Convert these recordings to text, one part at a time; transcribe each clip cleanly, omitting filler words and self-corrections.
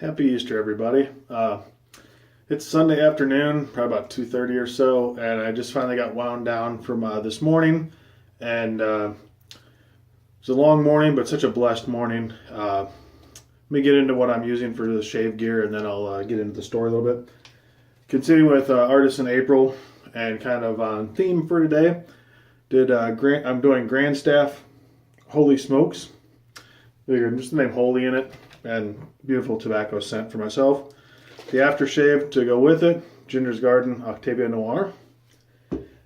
Happy Easter, everybody. It's Sunday afternoon, probably about 2:30 or so, and I just finally got wound down from this morning. And it's a long morning, but such a blessed morning. Let me get into what I'm using for the shave gear, and then I'll get into the story a little bit. Continuing with Artisan April, and kind of on theme for today, I'm doing Grandstaff Holy Smokes. Just the name Holy in it, and beautiful tobacco scent for myself. The aftershave to go with it, Ginger's Garden Octavia Noir.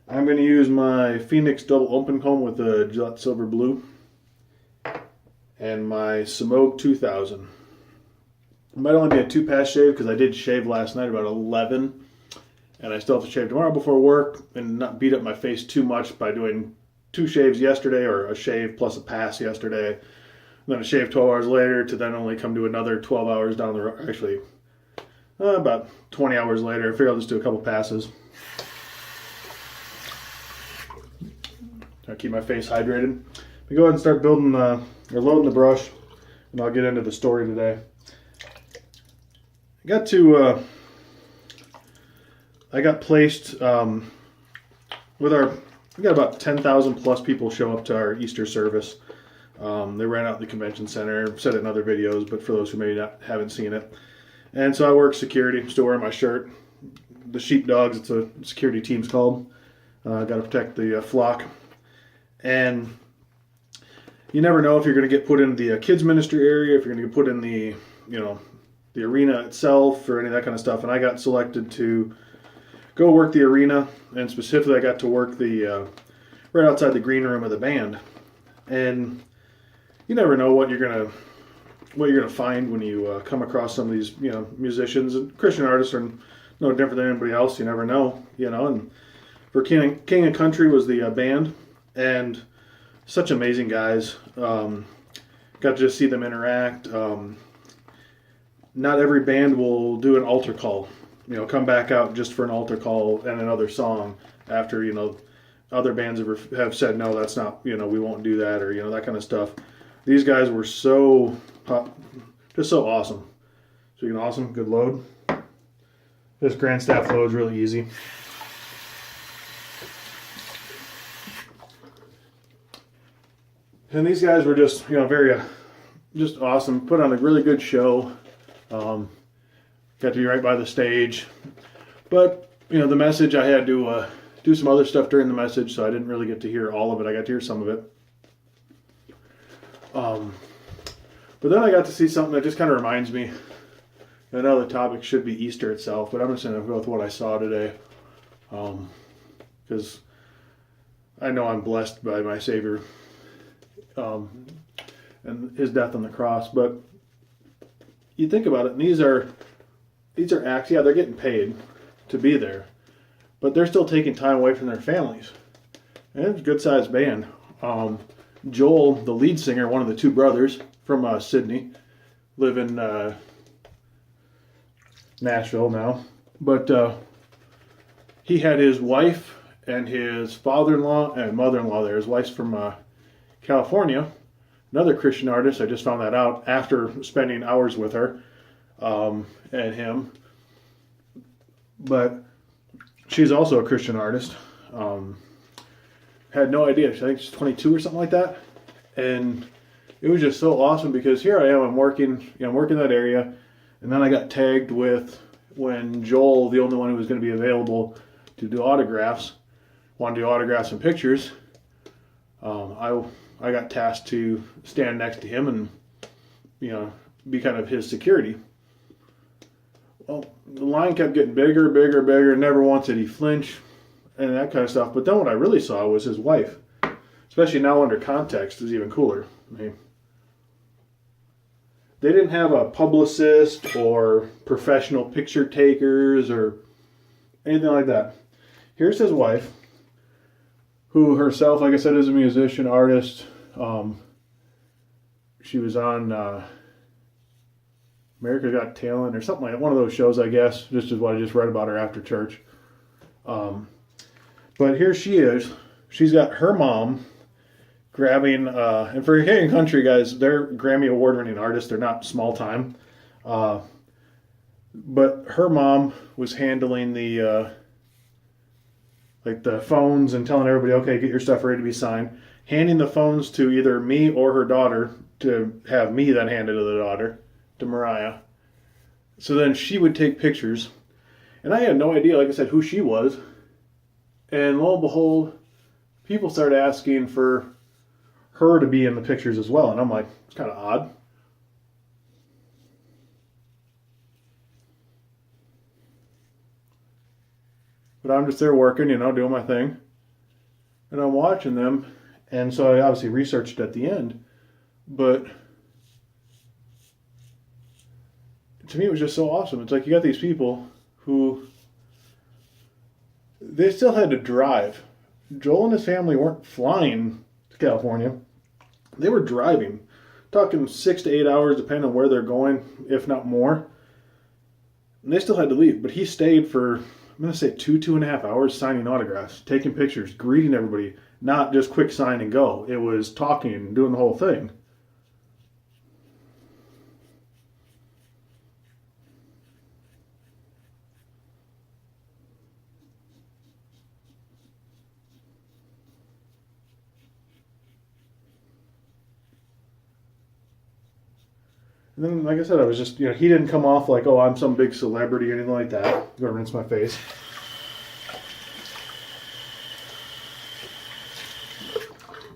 I'm going to use my Phoenix Double Open Comb with the Gillette Silver Blue. And my Semogue 2000. It might only be a 2-pass shave because I did shave last night about 11. And I still have to shave tomorrow before work and not beat up my face too much by doing 2 shaves yesterday, or a shave plus a pass yesterday. And then a shave 12 hours later to then only come to another 12 hours down the road. Actually, about 20 hours later. I figure I'll just do a couple passes. I'll keep my face hydrated. We go ahead and start building or loading the brush, and I'll get into the story today. I got placed we got about 10,000 plus people show up to our Easter service. They ran out in the convention center, said it in other videos, but for those who maybe haven't seen it. And so I work security, still wearing my shirt. The sheepdogs, it's a security team's called. Got to protect the flock. And you never know if you're going to get put in the kids ministry area, if you're going to get put in the arena itself, or any of that kind of stuff. And I got selected to go work the arena, and specifically I got to work the right outside the green room of the band. And you never know what you're gonna find when you come across some of these musicians. And Christian artists are no different than anybody else. You never know, And for King and Country was the band, and such amazing guys. Got to just see them interact. Not every band will do an altar call. Come back out just for an altar call and another song after other bands have said no, that's not, we won't do that, or that kind of stuff. These guys were just so awesome. Speaking of awesome, good load. This Grandstaff load is really easy. And these guys were just very just awesome. Put on a really good show. Got to be right by the stage, but the message, I had to do some other stuff during the message, so I didn't really get to hear all of it. I got to hear some of it. But then I got to see something that just kind of reminds me. I know the topic should be Easter itself, but I'm just going to go with what I saw today, because I know I'm blessed by my Savior and His death on the cross. But you think about it, and these are acts. Yeah, they're getting paid to be there, but they're still taking time away from their families. And it's a good-sized band. Joel, the lead singer, one of the 2 brothers from Sydney, live in Nashville now. But he had his wife and his father-in-law and mother-in-law there. His wife's from California, another Christian artist. I just found that out after spending hours with her and him. But she's also a Christian artist. Had no idea. I think she's 22 or something like that. And it was just so awesome because here I am. I'm working that area, and then I got tagged with when Joel, the only one who was going to be available to do autographs, wanted to do autographs and pictures. I got tasked to stand next to him and be kind of his security. Well, the line kept getting bigger, bigger, bigger. Never once did he flinch and that kind of stuff. But then what I really saw was his wife, especially now under context, is even cooler. I mean, they didn't have a publicist or professional picture takers or anything like that. Here's his wife, who herself, like I said, is a musician, artist. She was on America Got Talent or something like that. One of those shows, I guess, just as what I just read about her after church. But here she is. She's got her mom grabbing, and for King and Country guys, they're Grammy Award winning artists. They're not small time. But her mom was handling the like the phones and telling everybody, okay, get your stuff ready to be signed, handing the phones to either me or her daughter to have me then hand it to the daughter, to Mariah. So then she would take pictures. And I had no idea, like I said, who she was. And lo and behold, people started asking for her to be in the pictures as well. And I'm like, it's kind of odd. But I'm just there working, doing my thing. And I'm watching them. And so I obviously researched at the end. But to me, it was just so awesome. It's like you got these people who they still had to drive. Joel and his family weren't flying to California. They were driving, talking 6 to 8 hours, depending on where they're going, if not more. And they still had to leave. But he stayed for, I'm going to say 2.5 hours signing autographs, taking pictures, greeting everybody. Not just quick sign and go. It was talking and doing the whole thing. And then, like I said, I was just, he didn't come off like, oh, I'm some big celebrity or anything like that. I'm going to rinse my face.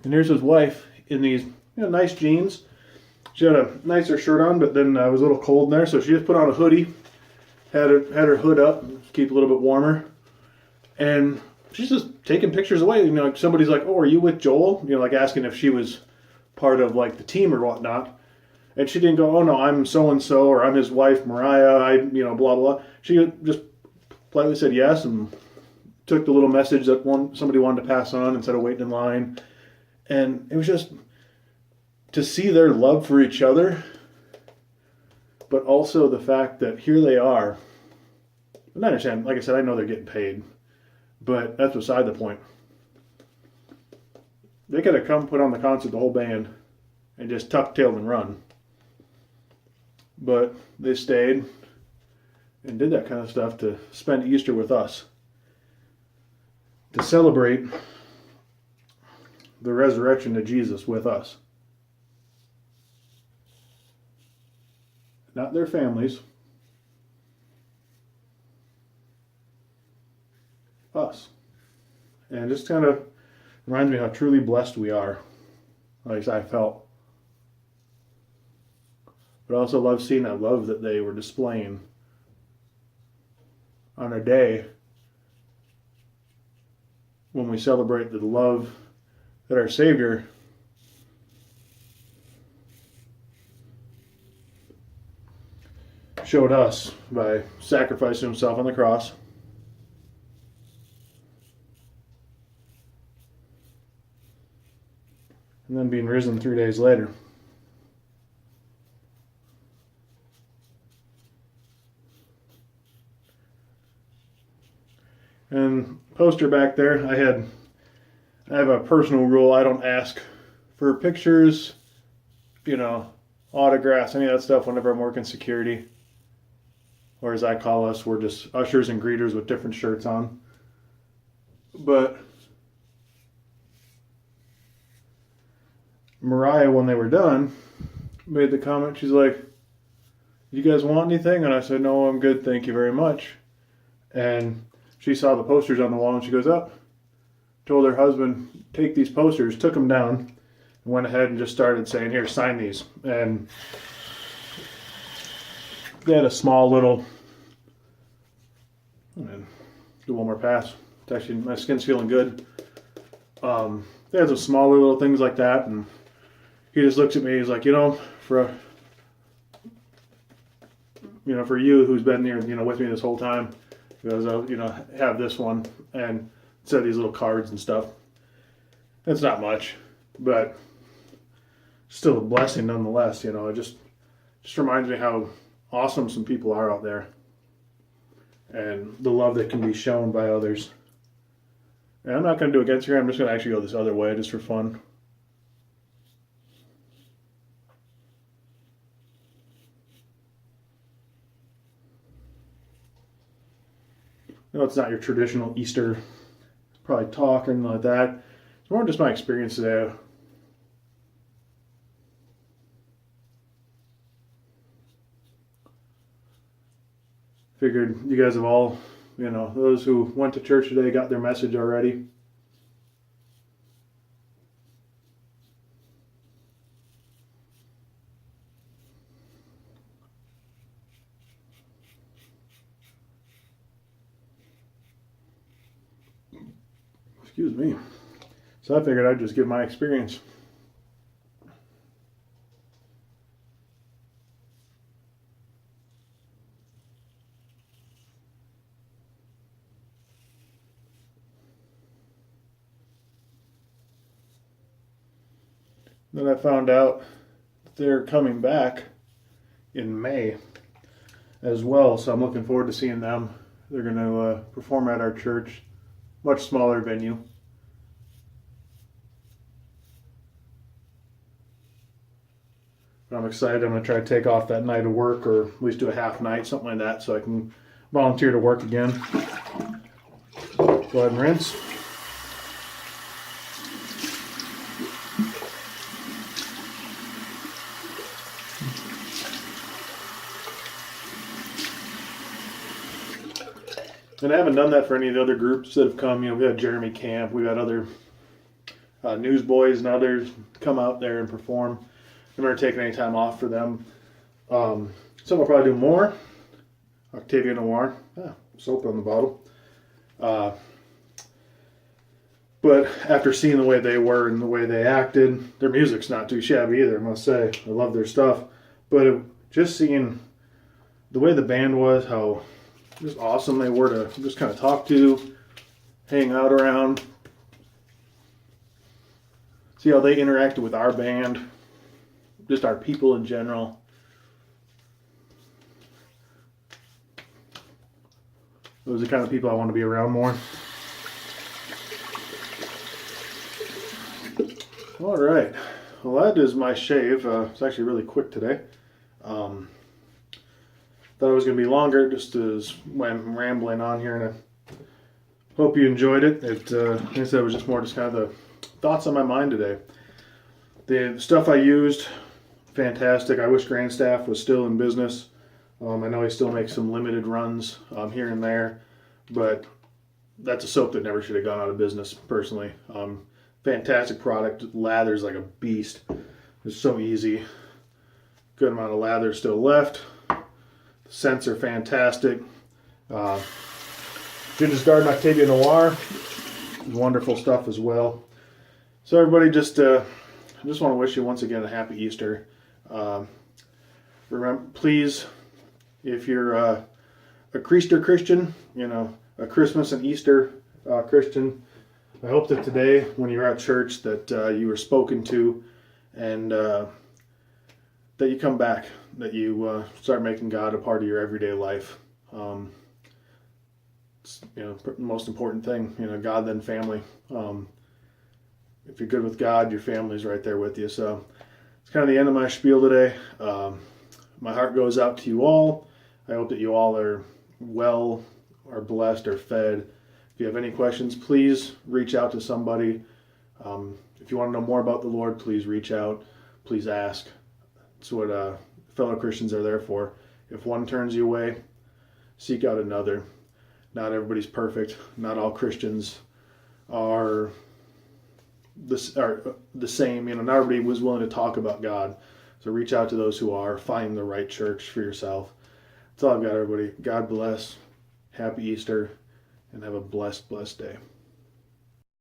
And here's his wife in these nice jeans. She had a nicer shirt on, but then it was a little cold in there, so she just put on a hoodie, had her hood up, keep a little bit warmer. And she's just taking pictures away. Like somebody's like, oh, are you with Joel? Like asking if she was part of like the team or whatnot. And she didn't go, oh no, I'm so-and-so, or I'm his wife, Mariah, blah, blah. She just politely said yes and took the little message that somebody wanted to pass on instead of waiting in line. And it was just to see their love for each other, but also the fact that here they are. And I understand, like I said, I know they're getting paid, but that's beside the point. They could have come put on the concert, the whole band, and just tuck-tailed and run. But they stayed and did that kind of stuff to spend Easter with us, to celebrate the resurrection of Jesus with us. Not their families, us. And it just kind of reminds me how truly blessed we are, like I felt. But I also love seeing that love that they were displaying on a day when we celebrate the love that our Savior showed us by sacrificing himself on the cross. And then being risen 3 days later. And poster back there, I have a personal rule. I don't ask for pictures, autographs, any of that stuff whenever I'm working security. Or as I call us, we're just ushers and greeters with different shirts on. But Mariah, when they were done, made the comment, she's like, you guys want anything? And I said, no, I'm good, thank you very much. And she saw the posters on the wall and she goes up, told her husband, take these posters, took them down, and went ahead and just started saying, here, sign these. And they had a small little, do one more pass. It's actually, my skin's feeling good. They had some smaller little things like that, and he just looks at me, he's like, for you who's been here, with me this whole time, because have this one, and set these little cards and stuff. It's not much, but still a blessing nonetheless. It just reminds me how awesome some people are out there, and the love that can be shown by others. And I'm not going to do it against here. I'm just going to actually go this other way just for fun. I know it's not your traditional Easter probably talk or anything like that. It's more just my experience today. Figured you guys have all, those who went to church today got their message already. Excuse me. So I figured I'd just give my experience. Then I found out that they're coming back in May as well, so I'm looking forward to seeing them. They're going to perform at our church, much smaller venue. I'm excited. I'm going to try to take off that night of work, or at least do a half night, something like that, so I can volunteer to work again. Go ahead and rinse. And I haven't done that for any of the other groups that have come. We had Jeremy Camp, we got other newsboys and others come out there and perform. I've never taken any time off for them. Some will probably do more. Octavia Noir, soap on the bottle. But after seeing the way they were and the way they acted, their music's not too shabby either, I must say. I love their stuff. But just seeing the way the band was, how just awesome they were to just kind of talk to, hang out around, see how they interacted with our band, just our people in general. Those are the kind of people I want to be around more. All right, well, that is my shave. It's actually really quick today. Thought it was going to be longer, just as when I'm rambling on here, and I hope you enjoyed it. Like I said, it was just more just kind of the thoughts on my mind today. The stuff I used, fantastic. I wish Grandstaff was still in business. I know he still makes some limited runs here and there, but that's a soap that never should have gone out of business, personally. Fantastic product. Lathers like a beast. It's so easy. Good amount of lather still left. The scents are fantastic. Ginger's Garden Octavia Noir is wonderful stuff as well. So everybody, I just want to wish you once again a happy Easter. Remember, please, if you're a Creaster Christian, a Christmas and Easter Christian, I hope that today, when you're at church, that you were spoken to, and that you come back, that you start making God a part of your everyday life. It's, the most important thing, God then family. If you're good with God, your family's right there with you. So it's kind of the end of my spiel today. My heart goes out to you all. I hope that you all are well, are blessed, are fed. If you have any questions, please reach out to somebody. If you want to know more about the Lord, please reach out. Please ask. That's what fellow Christians are there for. If one turns you away, seek out another. Not everybody's perfect. Not all Christians are the same. Not everybody was willing to talk about God. So reach out to those who are. Find the right church for yourself. That's all I've got, everybody. God bless. Happy Easter. And have a blessed, blessed day.